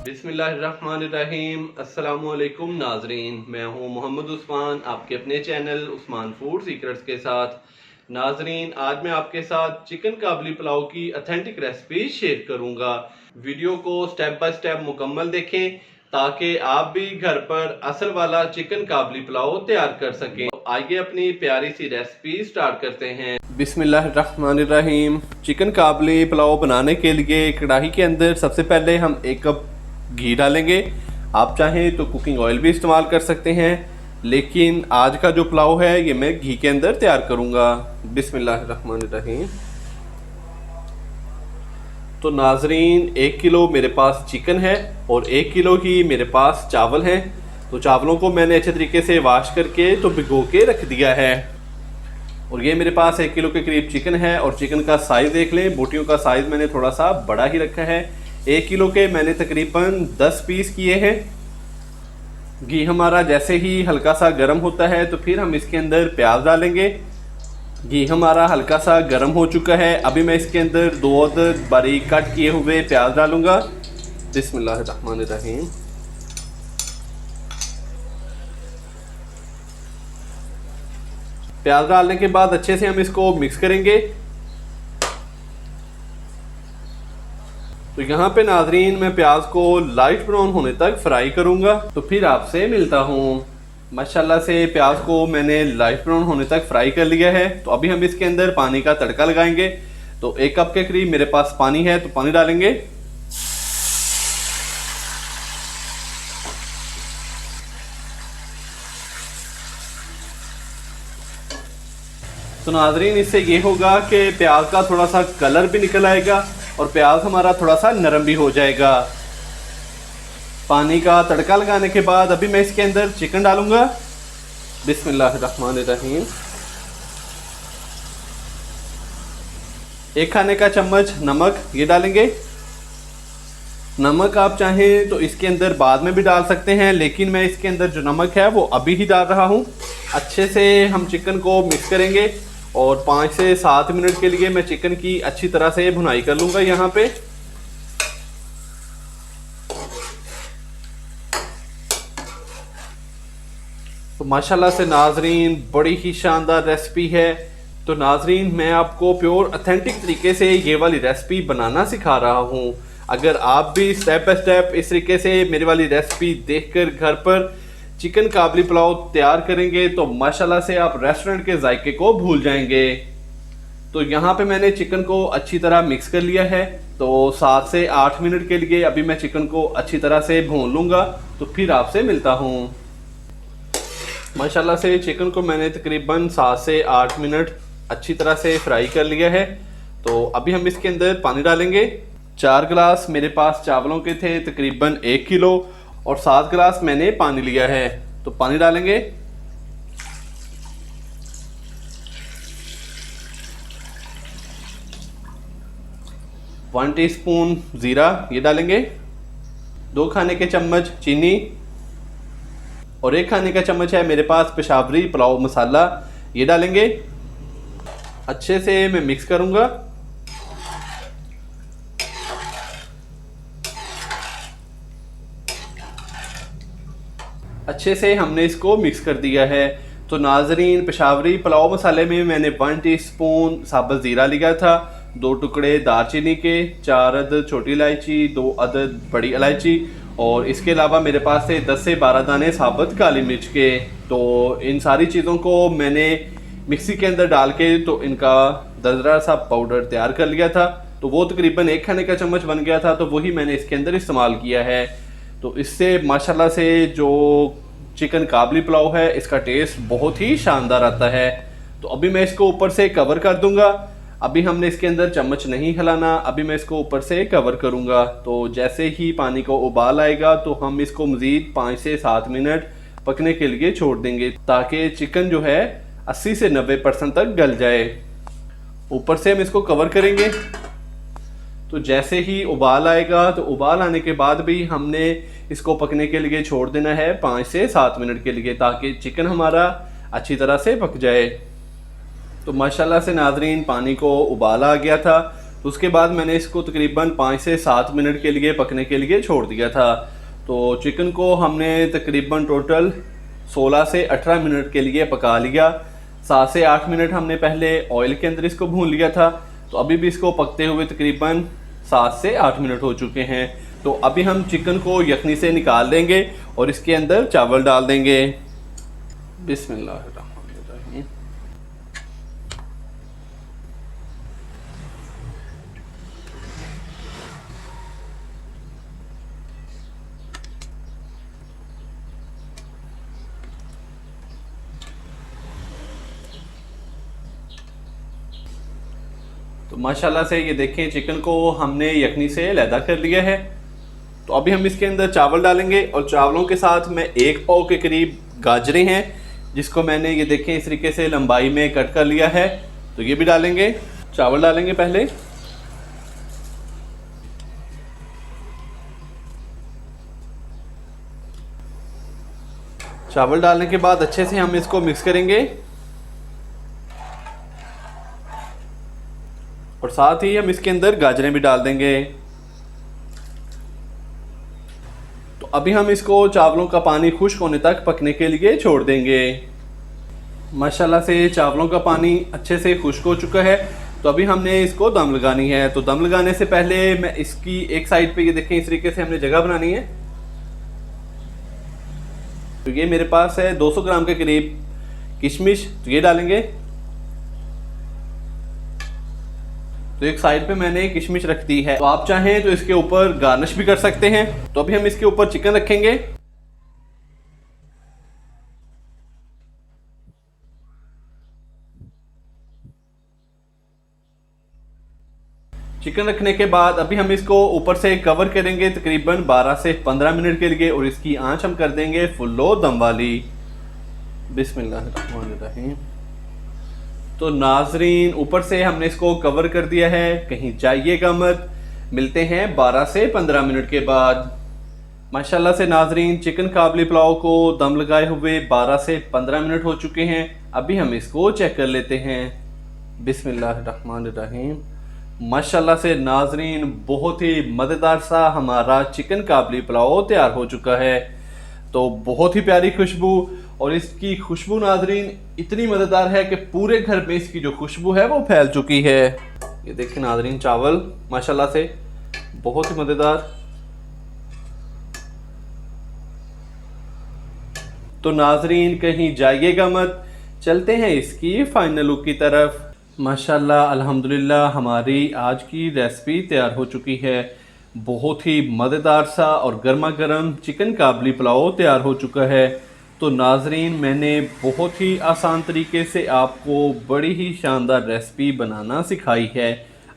बिस्मिल्लाहिर्रहमानिर्रहीम। अस्सलामुअलैकुम नाजरीन, मैं हूं मोहम्मद उस्मान, आपके अपने चैनल उस्मान फूड सीक्रेट्स के साथ। नाजरीन, आज मैं आपके साथ चिकन काबली पुलाव की ऑथेंटिक रेसिपी शेयर करूंगा। वीडियो को स्टेप बाय स्टेप मुकम्मल देखें ताकि आप भी घर पर असल वाला चिकन काबली पुलाव तैयार कर सकें। तो आइए अपनी प्यारी सी रेसिपी स्टार्ट करते हैं। बिस्मिल्लाहिर्रहमानिर्रहीम। चिकन काबली पुलाव बनाने के लिए कढ़ाई के अंदर सबसे पहले हम 1 कप घी डालेंगे। आप चाहें तो कुकिंग ऑयल भी इस्तेमाल कर सकते हैं, लेकिन आज का जो पुलाव है ये मैं घी के अंदर तैयार करूंगा। बिस्मिल्लाहिर्रहमानिर्रहीम। तो नाजरीन, 1 किलो मेरे पास चिकन है और 1 किलो ही मेरे पास चावल हैं। तो चावलों को मैंने अच्छे तरीके से वॉश करके तो भिगो के रख दिया है। और ये मेरे पास 1 किलो के करीब चिकन है। और चिकन का साइज़ देख लें, बोटियों का साइज़ मैंने थोड़ा सा बड़ा ही रखा है। 1 किलो के मैंने तकरीबन 10 पीस किए हैं। घी हमारा जैसे ही हल्का सा गर्म होता है तो फिर हम इसके अंदर प्याज डालेंगे। घी हमारा हल्का सा गर्म हो चुका है। अभी मैं इसके अंदर 2 अदद बारीक कट किए हुए प्याज डालूंगा। बिस्मिल्लाहिर्रहमानिर्रहीम। प्याज डालने के बाद अच्छे से हम इसको मिक्स करेंगे। तो यहाँ पे नाजरीन, मैं प्याज को लाइट ब्राउन होने तक फ्राई करूंगा। तो फिर आपसे मिलता हूँ। माशाल्लाह से प्याज को मैंने लाइट ब्राउन होने तक फ्राई कर लिया है। तो अभी हम इसके अंदर पानी का तड़का लगाएंगे। तो 1 कप के करीब मेरे पास पानी है, तो पानी डालेंगे। तो नाजरीन, इससे ये होगा कि प्याज का थोड़ा सा कलर भी निकल आएगा और प्याज हमारा थोड़ा सा नरम भी हो जाएगा। पानी का तड़का लगाने के बाद अभी मैं इसके अंदर चिकन डालूंगा। बिस्मिल्लाहिर्रहमानिर्रहीम। 1 खाने का चम्मच नमक ये डालेंगे। नमक आप चाहें तो इसके अंदर बाद में भी डाल सकते हैं, लेकिन मैं इसके अंदर जो नमक है वो अभी ही डाल रहा हूँ। अच्छे से हम चिकन को मिक्स करेंगे और 5 से 7 मिनट के लिए मैं चिकन की अच्छी तरह से भुनाई कर लूँगा यहाँ पे। तो माशाल्लाह से नाजरीन, बड़ी ही शानदार रेसिपी है। तो नाजरीन, मैं आपको प्योर ऑथेंटिक तरीके से ये वाली रेसिपी बनाना सिखा रहा हूँ। अगर आप भी स्टेप बाय स्टेप इस तरीके से मेरी वाली रेसिपी देखकर घर पर चिकन काबली पुलाव तैयार करेंगे तो माशाल्लाह से आप रेस्टोरेंट के जायके को भूल जाएंगे। तो यहाँ पे मैंने चिकन को अच्छी तरह मिक्स कर लिया है। तो 7 से 8 मिनट के लिए अभी मैं चिकन को अच्छी तरह से भून लूँगा। तो फिर आपसे मिलता हूँ। माशाल्लाह से चिकन को मैंने तकरीबन 7 से 8 मिनट अच्छी तरह से फ्राई कर लिया है। तो अभी हम इसके अंदर पानी डालेंगे। 4 गिलास मेरे पास चावलों के थे, तकरीबन 1 किलो, और 7 गिलास मैंने पानी लिया है। तो पानी डालेंगे। वन टीस्पून जीरा ये डालेंगे। 2 खाने के चम्मच चीनी और 1 खाने का चम्मच है मेरे पास पेशावरी पुलाव मसाला ये डालेंगे। अच्छे से मैं मिक्स करूंगा। अच्छे से हमने इसको मिक्स कर दिया है। तो नाजरीन, पेशावरी पुलाव मसाले में मैंने 1 टीस्पून साबुत ज़ीरा लिया था, 2 टुकड़े दालचीनी के, 4 अदद छोटी इलायची, 2 अदद बड़ी इलायची, और इसके अलावा मेरे पास थे 10 से 12 दाने साबुत काली मिर्च के। तो इन सारी चीज़ों को मैंने मिक्सी के अंदर डाल के तो इनका दरदरा सा पाउडर तैयार कर लिया था। तो वो तकरीबन 1 खाने का चम्मच बन गया था। तो वही मैंने इसके अंदर इस्तेमाल किया है। तो इससे माशाल्लाह से जो चिकन काबली पुलाव है इसका टेस्ट बहुत ही शानदार आता है। तो अभी मैं इसको ऊपर से कवर कर दूंगा। अभी हमने इसके अंदर चम्मच नहीं हिलाना, अभी मैं इसको ऊपर से कवर करूंगा। तो जैसे ही पानी को उबाल आएगा तो हम इसको मज़ीद 5 से 7 मिनट पकने के लिए छोड़ देंगे ताकि चिकन जो है 80 से 90% तक गल जाए। ऊपर से हम इसको कवर करेंगे। तो जैसे ही उबाल आएगा तो उबाल आने के बाद भी हमने इसको पकने के लिए छोड़ देना है 5 से 7 मिनट के लिए, ताकि चिकन हमारा अच्छी तरह से पक जाए। तो माशाल्लाह से नाजरीन, पानी को उबाल आ गया था तो उसके बाद मैंने इसको तकरीबन 5 से 7 मिनट के लिए पकने के लिए छोड़ दिया था। तो चिकन को हमने तकरीबन टोटल 16 से 18 मिनट के लिए पका लिया। 7 से 8 मिनट हमने पहले ऑयल के अंदर इसको भून लिया था। तो अभी भी इसको पकते हुए तकरीबन 7 से 8 मिनट हो चुके हैं। तो अभी हम चिकन को यखनी से निकाल देंगे और इसके अंदर चावल डाल देंगे। बिस्मिल्लाह। तो माशाल्लाह से ये देखें चिकन को हमने यखनी से अलहदा कर लिया है। तो अभी हम इसके अंदर चावल डालेंगे और चावलों के साथ में 1 पाव के करीब गाजरें हैं जिसको मैंने ये देखें इस तरीके से लंबाई में कट कर लिया है। तो ये भी डालेंगे। चावल डालेंगे पहले। चावल डालने के बाद अच्छे से हम इसको मिक्स करेंगे और साथ ही हम इसके अंदर गाजरें भी डाल देंगे। तो अभी हम इसको चावलों का पानी खुश्क होने तक पकने के लिए छोड़ देंगे। माशाल्लाह से चावलों का पानी अच्छे से खुश्क हो चुका है। तो अभी हमने इसको दम लगानी है। तो दम लगाने से पहले मैं इसकी एक साइड पे ये देखें इस तरीके से हमने जगह बनानी है। तो ये मेरे पास है 200 ग्राम के करीब किशमिश। तो ये डालेंगे। तो एक साइड पे मैंने किशमिश रख दी है। तो आप चाहें तो इसके ऊपर गार्निश भी कर सकते हैं। तो अभी हम इसके ऊपर चिकन रखेंगे। चिकन रखने के बाद अभी हम इसको ऊपर से कवर करेंगे तकरीबन 12 से 15 मिनट के लिए और इसकी आंच हम कर देंगे फुल्लो दम वाली। बिस्मिल्लाहिर्रहमानिर्रहीम। तो नाजरीन ऊपर से हमने इसको कवर कर दिया है, कहीं जाइएगा मत। मिलते हैं 12 से 15 मिनट के बाद। माशाल्लाह से नाजरीन चिकन काबली पुलाव को दम लगाए हुए 12 से 15 मिनट हो चुके हैं। अभी हम इसको चेक कर लेते हैं। बिस्मिल्लाहिर्रहमानिर्रहीम। माशाल्लाह से नाजरीन बहुत ही मज़ेदार सा हमारा चिकन काबली पुलाव तैयार हो चुका है। तो बहुत ही प्यारी खुशबू और इसकी खुशबू नाजरीन इतनी मज़ेदार है कि पूरे घर में इसकी जो खुशबू है वो फैल चुकी है। ये देखिए नाजरीन चावल माशाल्लाह से बहुत ही मज़ेदार। तो नाजरीन कहीं जाइएगा मत, चलते हैं इसकी फाइनल लुक की तरफ। माशाल्लाह अल्हम्दुलिल्लाह हमारी आज की रेसिपी तैयार हो चुकी है। बहुत ही मज़ेदार सा और गर्मा गर्म चिकन काबली पुलाव तैयार हो चुका है। तो नाजरीन मैंने बहुत ही आसान तरीके से आपको बड़ी ही शानदार रेसिपी बनाना सिखाई है।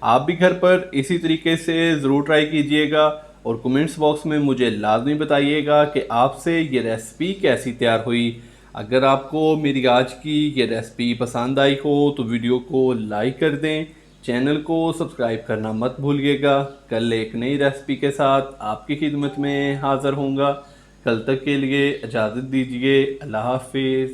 आप भी घर पर इसी तरीके से ज़रूर ट्राई कीजिएगा और कमेंट्स बॉक्स में मुझे लाजमी बताइएगा कि आपसे ये रेसिपी कैसी तैयार हुई। अगर आपको मेरी आज की ये रेसिपी पसंद आई हो तो वीडियो को लाइक कर दें, चैनल को सब्सक्राइब करना मत भूलिएगा। कल एक नई रेसिपी के साथ आपकी खिदमत में हाज़िर होऊंगा। कल तक के लिए इजाज़त दीजिए। अल्लाह हाफिज़।